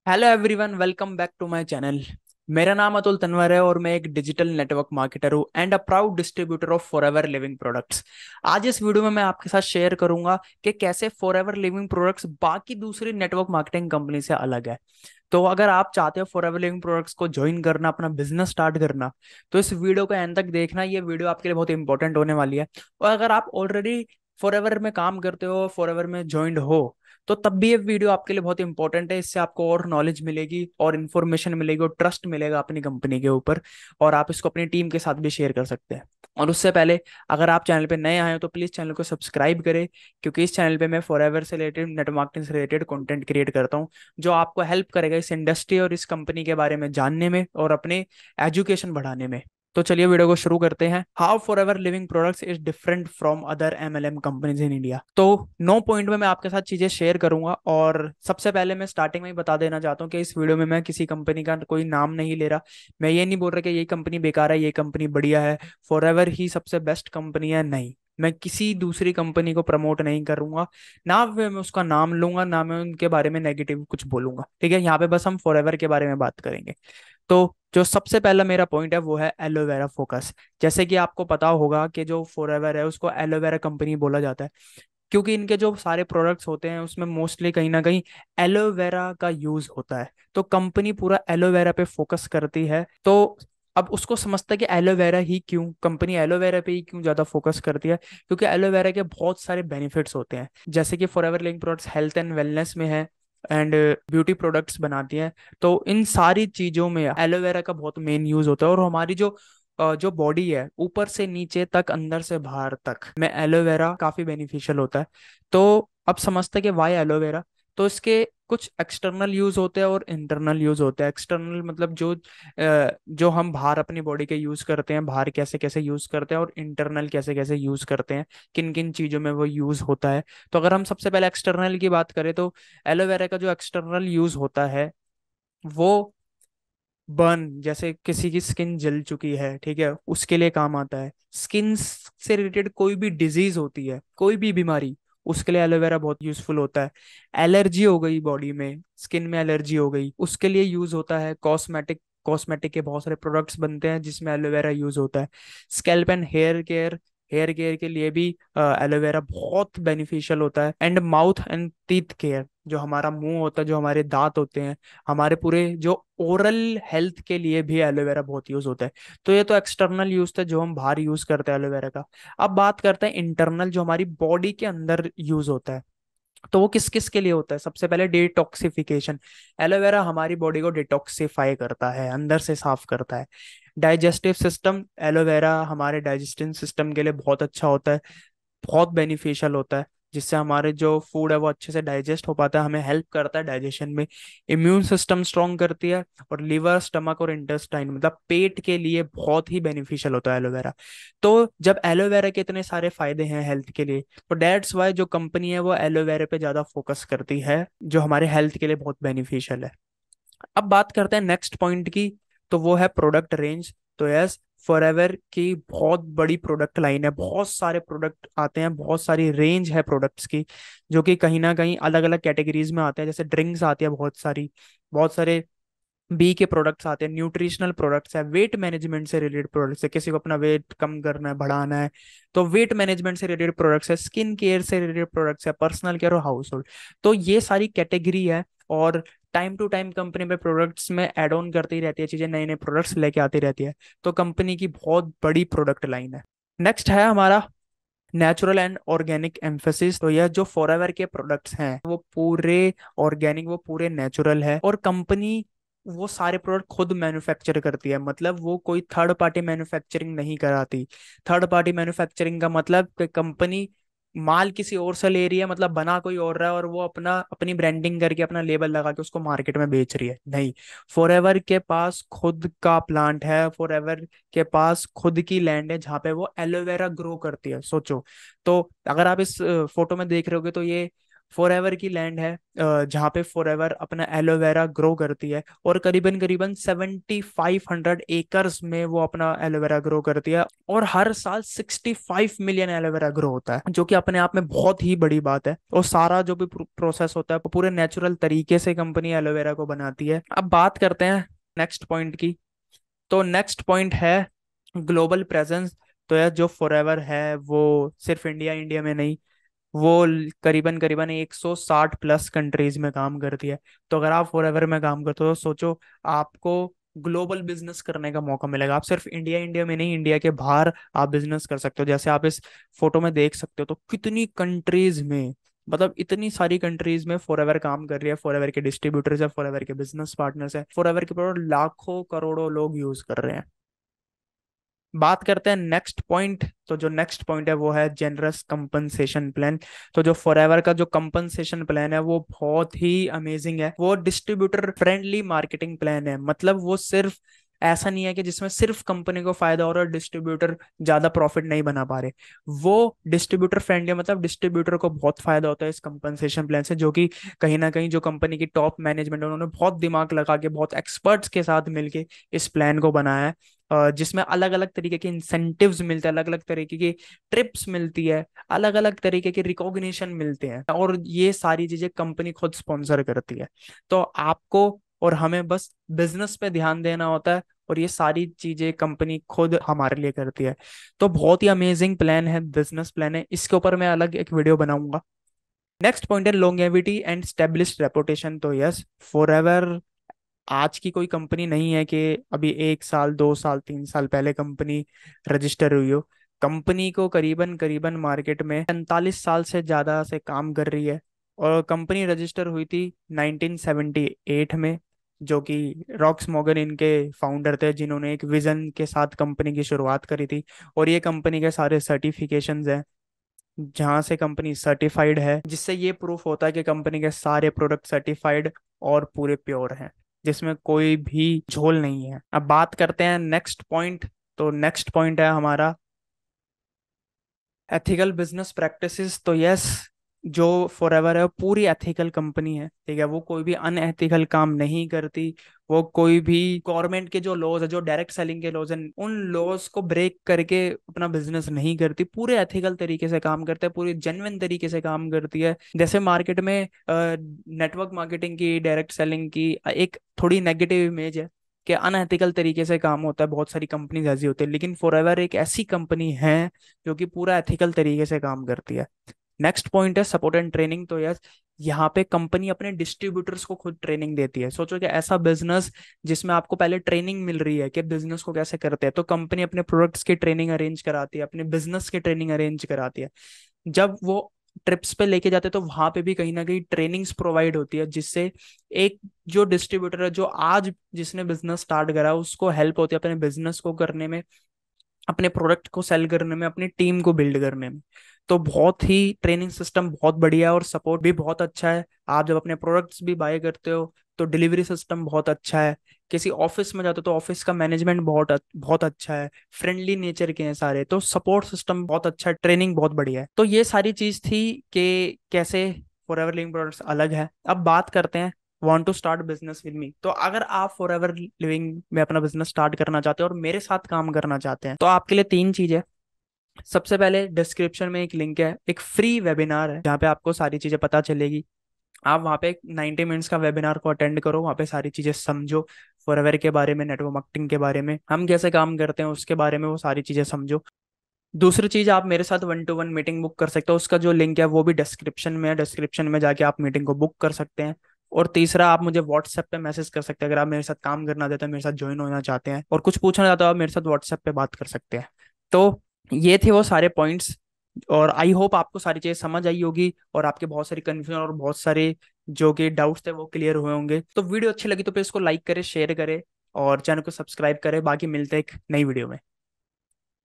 Hello everyone, welcome back to my channel. मेरा नाम अतुल तनवर है और मैं एक डिजिटल नेटवर्क मार्केटर हूँ and a proud distributor of Forever Living Products. आज इस वीडियो में मैं आपके साथ शेयर करूंगा कि कैसे फॉरएवर लिविंग प्रोडक्ट्स बाकी दूसरी नेटवर्क मार्केटिंग कंपनी से अलग है। तो अगर आप चाहते हो फॉरएवर लिविंग प्रोडक्ट्स को ज्वाइन करना, अपना बिजनेस स्टार्ट करना, तो इस वीडियो को एंड तक देखना। ये वीडियो आपके लिए बहुत इंपॉर्टेंट होने वाली है। और अगर आप ऑलरेडी फॉरएवर में काम करते हो, फॉरएवर में ज्वाइंड हो, तो तब भी ये वीडियो आपके लिए बहुत इंपॉर्टेंट है। इससे आपको और नॉलेज मिलेगी और इन्फॉर्मेशन मिलेगी और ट्रस्ट मिलेगा अपनी कंपनी के ऊपर। और आप इसको अपनी टीम के साथ भी शेयर कर सकते हैं। और उससे पहले, अगर आप चैनल पे नए आए हो तो प्लीज चैनल को सब्सक्राइब करें, क्योंकि इस चैनल पे मैं फॉरएवर से रिलेटेड, नेटवर्क मार्केटिंग से रिलेटेड कंटेंट क्रिएट करता हूँ, जो आपको हेल्प करेगा इस इंडस्ट्री और इस कंपनी के बारे में जानने में और अपने एजुकेशन बढ़ाने में। तो चलिए वीडियो को शुरू करते हैं। How forever Living products is different from other MLM companies in India. तो 9 पॉइंट में मैं आपके साथ चीजें शेयर करूंगा। और सबसे पहले मैं स्टार्टिंग में ही बता देना चाहता हूँ कि इस वीडियो में मैं किसी कंपनी का कोई नाम नहीं ले रहा। मैं ये नहीं बोल रहा कि ये कंपनी बेकार है, ये कंपनी बढ़िया है, फॉरएवर ही सबसे बेस्ट कंपनी है। नहीं, मैं किसी दूसरी कंपनी को प्रमोट नहीं करूंगा, ना मैं उसका नाम लूंगा, ना मैं उनके बारे में नेगेटिव कुछ बोलूंगा। ठीक है, यहाँ पे बस हम फॉरएवर के बारे में बात करेंगे। तो जो सबसे पहला मेरा पॉइंट है वो है एलोवेरा फोकस। जैसे कि आपको पता होगा कि जो फॉरएवर है उसको एलोवेरा कंपनी बोला जाता है, क्योंकि इनके जो सारे प्रोडक्ट्स होते हैं उसमें मोस्टली कहीं ना कहीं एलोवेरा का यूज होता है। तो कंपनी पूरा एलोवेरा पे फोकस करती है। तो अब उसको समझता है कि एलोवेरा ही क्यों, कंपनी एलोवेरा पे ही क्यों ज्यादा फोकस करती है, क्योंकि एलोवेरा के बहुत सारे बेनिफिट्स होते हैं। जैसे कि forever Living products health and wellness में है एंड ब्यूटी प्रोडक्ट्स बनाती हैं। तो इन सारी चीजों में एलोवेरा का बहुत मेन यूज होता है। और हमारी जो बॉडी है, ऊपर से नीचे तक, अंदर से बाहर तक में एलोवेरा काफी बेनिफिशियल होता है। तो अब समझते हैं कि वाई एलोवेरा। तो इसके कुछ एक्सटर्नल यूज होते हैं और इंटरनल यूज होते हैं। एक्सटर्नल मतलब जो हम बाहर अपनी बॉडी के यूज करते हैं, बाहर कैसे कैसे यूज करते हैं, और इंटरनल कैसे कैसे यूज करते हैं, किन किन चीजों में वो यूज होता है। तो अगर हम सबसे पहले एक्सटर्नल की बात करें, तो एलोवेरा का जो एक्सटर्नल यूज होता है वो बर्न, जैसे किसी की स्किन जल चुकी है, ठीक है, उसके लिए काम आता है। स्किन से रिलेटेड कोई भी डिजीज होती है, कोई भी बीमारी, उसके लिए एलोवेरा बहुत यूजफुल होता है। एलर्जी हो गई बॉडी में, स्किन में एलर्जी हो गई, उसके लिए यूज होता है। कॉस्मेटिक कॉस्मेटिक के बहुत सारे प्रोडक्ट्स बनते हैं जिसमें एलोवेरा यूज होता है। स्कैल्प एंड हेयर केयर के लिए भी एलोवेरा बहुत बेनिफिशियल होता है। And mouth and teeth care, जो हमारा मुंह होता है, जो हमारे दांत होते हैं, हमारे पूरे जो ओरल हेल्थ के लिए भी एलोवेरा बहुत यूज होता है। तो ये तो एक्सटर्नल यूज था, जो हम बाहर यूज करते हैं एलोवेरा का। अब बात करते हैं इंटरनल, जो हमारी बॉडी के अंदर यूज होता है। तो वो किस किस के लिए होता है? सबसे पहले डिटॉक्सिफिकेशन। एलोवेरा हमारी बॉडी को डिटॉक्सिफाई करता है, अंदर से साफ करता है। डाइजेस्टिव सिस्टम, एलोवेरा हमारे डाइजेस्टिव सिस्टम के लिए बहुत अच्छा होता है, बहुत बेनिफिशियल होता है, जिससे हमारे जो फूड है वो अच्छे से डाइजेस्ट हो पाता है, हमें हेल्प करता है डाइजेशन में। इम्यून सिस्टम स्ट्रॉन्ग करती है। और लीवर, स्टमक और इंटेस्टाइन, मतलब पेट के लिए बहुत ही बेनिफिशियल होता है एलोवेरा। तो जब एलोवेरा के इतने सारे फायदे हैं हेल्थ के लिए, तो डेट्स वाई जो कंपनी है वो एलोवेरा पे ज्यादा फोकस करती है, जो हमारे हेल्थ के लिए बहुत बेनिफिशियल है। अब बात करते हैं नेक्स्ट पॉइंट की, तो वो है प्रोडक्ट रेंज। तो यस, फॉरएवर की बहुत बड़ी प्रोडक्ट लाइन है, बहुत सारे प्रोडक्ट आते हैं, बहुत सारी रेंज है प्रोडक्ट्स की, जो कि कहीं ना कहीं अलग अलग कैटेगरीज में आते हैं। जैसे ड्रिंक्स आती है बहुत सारी, बहुत सारे बी के प्रोडक्ट्स आते हैं, न्यूट्रिशनल प्रोडक्ट्स है, वेट मैनेजमेंट से रिलेटेड प्रोडक्ट्स है, किसी को अपना वेट कम करना है, बढ़ाना है, तो वेट मैनेजमेंट से रिलेटेड प्रोडक्ट्स है, स्किन केयर से रिलेटेड प्रोडक्ट्स है, पर्सनल केयर और हाउस होल्ड। तो ये सारी कैटेगरी है। और टाइम टू टाइम कंपनी में प्रोडक्ट्स में एड ऑन करती रहती है चीजें, नए नए प्रोडक्ट्स लेके आती रहती है। तो कंपनी की बहुत बड़ी प्रोडक्ट लाइन है। नेक्स्ट है हमारा नेचुरल एंड ऑर्गेनिक एम्फेसिस। तो यह जो फॉरएवर के प्रोडक्ट्स हैं वो पूरे ऑर्गेनिक, वो पूरे नेचुरल है। और कंपनी वो सारे प्रोडक्ट खुद मैन्युफैक्चर करती है, मतलब वो कोई थर्ड पार्टी मैन्युफैक्चरिंग नहीं कराती। थर्ड पार्टी मैन्युफैक्चरिंग का मतलब कि कंपनी माल किसी और से ले रही है, मतलब बना कोई और रहा है, और वो अपना अपनी ब्रांडिंग करके अपना लेबल लगा के उसको मार्केट में बेच रही है। नहीं, फॉरएवर के पास खुद का प्लांट है, फॉरएवर के पास खुद की लैंड है जहाँ पे वो एलोवेरा ग्रो करती है। सोचो, तो अगर आप इस फोटो में देख रहे होगे, तो ये फॉरएवर की लैंड है जहाँ पे फॉरएवर अपना एलोवेरा ग्रो करती है, और करीबन करीबन 7500 एकर्स में वो अपना एलोवेरा ग्रो करती है, और हर साल 65 मिलियन एलोवेरा ग्रो होता है, जो कि अपने आप में बहुत ही बड़ी बात है। और सारा जो भी प्रोसेस होता है वो पूरे नेचुरल तरीके से कंपनी एलोवेरा को बनाती है। अब बात करते हैं नेक्स्ट पॉइंट की। तो नेक्स्ट पॉइंट है ग्लोबल प्रेजेंस। तो यार जो फॉरएवर है वो सिर्फ इंडिया इंडिया में नहीं, वो करीबन करीबन 160 प्लस कंट्रीज में काम करती है। तो अगर आप फॉरएवर में काम करते हो तो सोचो, आपको ग्लोबल बिजनेस करने का मौका मिलेगा। आप सिर्फ इंडिया इंडिया में नहीं, इंडिया के बाहर आप बिजनेस कर सकते हो। जैसे आप इस फोटो में देख सकते हो, तो कितनी कंट्रीज में, मतलब इतनी सारी कंट्रीज में फॉरएवर काम कर रही है। फॉरएवर के डिस्ट्रीब्यूटर्स है, फॉरएवर के बिजनेस पार्टनर्स है, फॉरएवर के प्रोडक्ट लाखों करोड़ों लोग यूज कर रहे हैं। बात करते हैं नेक्स्ट पॉइंट। तो जो नेक्स्ट पॉइंट है वो है जेनरस कंपनसेशन प्लान। तो जो फॉरएवर का जो कंपनसेशन प्लान है वो बहुत ही अमेजिंग है। वो डिस्ट्रीब्यूटर फ्रेंडली मार्केटिंग प्लान है। मतलब वो सिर्फ ऐसा नहीं है कि जिसमें सिर्फ कंपनी को फायदा हो रहा है और डिस्ट्रीब्यूटर ज्यादा प्रॉफिट नहीं बना पा रहे। वो डिस्ट्रीब्यूटर फ्रेंडली, मतलब डिस्ट्रीब्यूटर को बहुत फायदा होता है इस कंपनसेशन प्लान से, जो कि कहीं ना कहीं जो कंपनी की टॉप मैनेजमेंट है उन्होंने बहुत दिमाग लगा के, बहुत एक्सपर्ट्स के साथ मिलके इस प्लान को बनाया है। जिसमें अलग अलग तरीके के इंसेंटिव्स मिलते हैं, अलग अलग तरीके की ट्रिप्स मिलती है, अलग अलग तरीके के रिकॉग्निशन मिलते हैं, और ये सारी चीजें कंपनी खुद स्पॉन्सर करती है। तो आपको और हमें बस बिजनेस पे ध्यान देना होता है, और ये सारी चीजें कंपनी खुद हमारे लिए करती है। तो बहुत ही अमेजिंग प्लान है, बिजनेस प्लान है। इसके ऊपर मैं अलग एक वीडियो बनाऊंगा। नेक्स्ट पॉइंट है लोंगेविटी एंड स्टेब्लिश्ड रेपुटेशन। तो यस, फॉरएवर आज की कोई कंपनी नहीं है कि अभी 1 साल 2 साल 3 साल पहले कंपनी रजिस्टर हुई हो। कंपनी को करीबन करीबन मार्केट में 45 साल से ज्यादा से काम कर रही है। और कंपनी रजिस्टर हुई थी 1978 में, जो कि रॉक्स मॉर्गन इनके फाउंडर थे, जिन्होंने एक विजन के साथ कंपनी की शुरुआत करी थी। और ये कंपनी के सारे सर्टिफिकेशंस हैं जहाँ से कंपनी सर्टिफाइड है, जिससे ये प्रूफ होता है कि कंपनी के सारे प्रोडक्ट सर्टिफाइड और पूरे प्योर हैं, जिसमें कोई भी झोल नहीं है। अब बात करते हैं नेक्स्ट पॉइंट। तो नेक्स्ट पॉइंट है हमारा एथिकल बिजनेस प्रैक्टिसेस। तो यस, जो फॉरएवर है वो पूरी एथिकल कंपनी है, ठीक है। वो कोई भी अनएथिकल काम नहीं करती। वो कोई भी गवर्नमेंट के जो लॉज है, जो डायरेक्ट सेलिंग के लॉज हैं, उन लॉज को ब्रेक करके अपना बिजनेस नहीं करती। पूरे एथिकल तरीके से काम करते हैं, पूरी जेन्युइन तरीके से काम करती है। जैसे मार्केट में नेटवर्क मार्केटिंग की, डायरेक्ट सेलिंग की एक थोड़ी नेगेटिव इमेज है कि अनएथिकल तरीके से काम होता है, बहुत सारी कंपनीज ऐसी होती है, लेकिन फॉरएवर एक ऐसी कंपनी है जो कि पूरा एथिकल तरीके से काम करती है। नेक्स्ट पॉइंट है सपोर्ट एंड ट्रेनिंग। तो यस, यहाँ पे कंपनी अपने डिस्ट्रीब्यूटर्स को खुद ट्रेनिंग देती है। सोचो कि ऐसा बिजनेस जिसमें आपको पहले ट्रेनिंग मिल रही है कि बिजनेस को कैसे करते हैं, तो कंपनी अपने प्रोडक्ट्स की ट्रेनिंग अरेंज कराती है, अपने बिजनेस की ट्रेनिंग अरेंज कराती है। जब वो ट्रिप्स पे लेके जाते हैं तो वहां पे भी कहीं ना कहीं ट्रेनिंग्स प्रोवाइड होती है, जिससे एक जो डिस्ट्रीब्यूटर है, जो आज जिसने बिजनेस स्टार्ट करा, उसको हेल्प होती है अपने बिजनेस को करने में, अपने प्रोडक्ट को सेल करने में, अपनी टीम को बिल्ड करने में। तो बहुत ही ट्रेनिंग सिस्टम बहुत बढ़िया है, और सपोर्ट भी बहुत अच्छा है। आप जब अपने प्रोडक्ट्स भी बाय करते हो तो डिलीवरी सिस्टम बहुत अच्छा है। किसी ऑफिस में जाते हो तो ऑफिस का मैनेजमेंट बहुत अच्छा है, फ्रेंडली नेचर के हैं सारे। तो सपोर्ट सिस्टम बहुत अच्छा है, ट्रेनिंग बहुत बढ़िया है। तो ये सारी चीज थी कि कैसे फॉरएवर लिविंग प्रोडक्ट्स अलग है। अब बात करते हैं want to start business with me. तो अगर आप फॉर एवर लिविंग में अपना बिजनेस स्टार्ट करना चाहते हैं और मेरे साथ काम करना चाहते हैं, तो आपके लिए 3 चीज है। सबसे पहले डिस्क्रिप्शन में एक लिंक है, एक फ्री वेबिनार है जहाँ पे आपको सारी चीजें पता चलेगी। आप वहाँ पे 90 मिनट्स का वेबिनार को अटेंड करो, वहाँ पे सारी चीजें समझो, फॉरएवर के बारे में, नेटवर्क मार्केटिंग के बारे में, हम कैसे काम करते हैं उसके बारे में, वो सारी चीजें समझो। दूसरी चीज, आप मेरे साथ 1-to-1 मीटिंग बुक कर सकते हो। उसका जो लिंक है वो भी डिस्क्रिप्शन में है, डिस्क्रिप्शन में जाके आप मीटिंग को बुक कर सकते हैं। और तीसरा, आप मुझे व्हाट्सएप पे मैसेज कर सकते हैं। अगर आप मेरे साथ काम करना चाहते हैं, मेरे साथ ज्वाइन होना चाहते हैं और कुछ पूछना चाहते हो, आप मेरे साथ व्हाट्सएप पे बात कर सकते हैं। तो ये थे वो सारे पॉइंट्स, और आई होप आपको सारी चीजें समझ आई होगी, और आपके बहुत सारी कंफ्यूजन और बहुत सारे जो कि डाउट्स थे वो क्लियर हुए होंगे। तो वीडियो अच्छी लगी तो फिर इसको लाइक करें, शेयर करें और चैनल को सब्सक्राइब करें। बाकी मिलते हैं एक नई वीडियो में।